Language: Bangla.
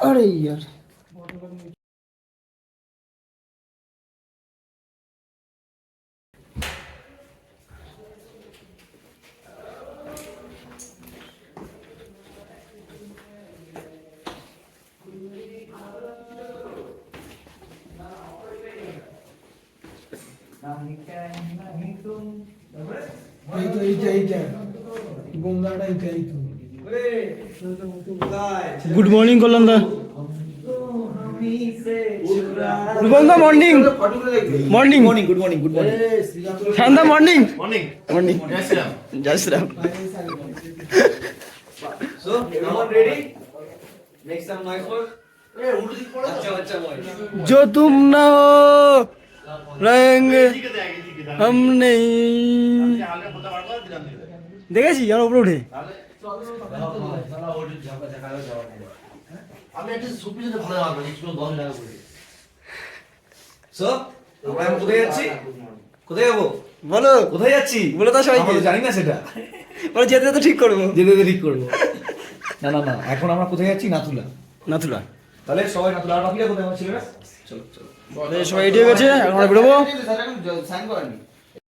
अरे यार गुड मॉर्निंग कलंदा रुबंगा morning morning morning good morning Shanta morning morning morning जय Shri Ram So, everyone ready? Make some noise for. अच्छा boy. जो तुम ना हो रहेंगे हम नहीं দেখেছি আর উপরে উঠে আমি একটা সুপিতে ভালো লাগবে একটু 10 টাকা করে সো আমরা এখন কোথায় যাচ্ছি কোথায় যাবো বলো কোথায় যাচ্ছি বলো তো সবাইকে আমরা জানি না সেটা বলো যেতে তো ঠিক করবো যেতে ঠিক করব না না না এখন আমরা কোথায় যাচ্ছি নাথুলা নাথুলা তাহলে সবাই নাথুলা আর বাকিরা কোথায় আমার ছেলেরা চলো চলো সবাই রেডি হয়ে গেছে এখন আমরা বেরোবো সাইন করেনি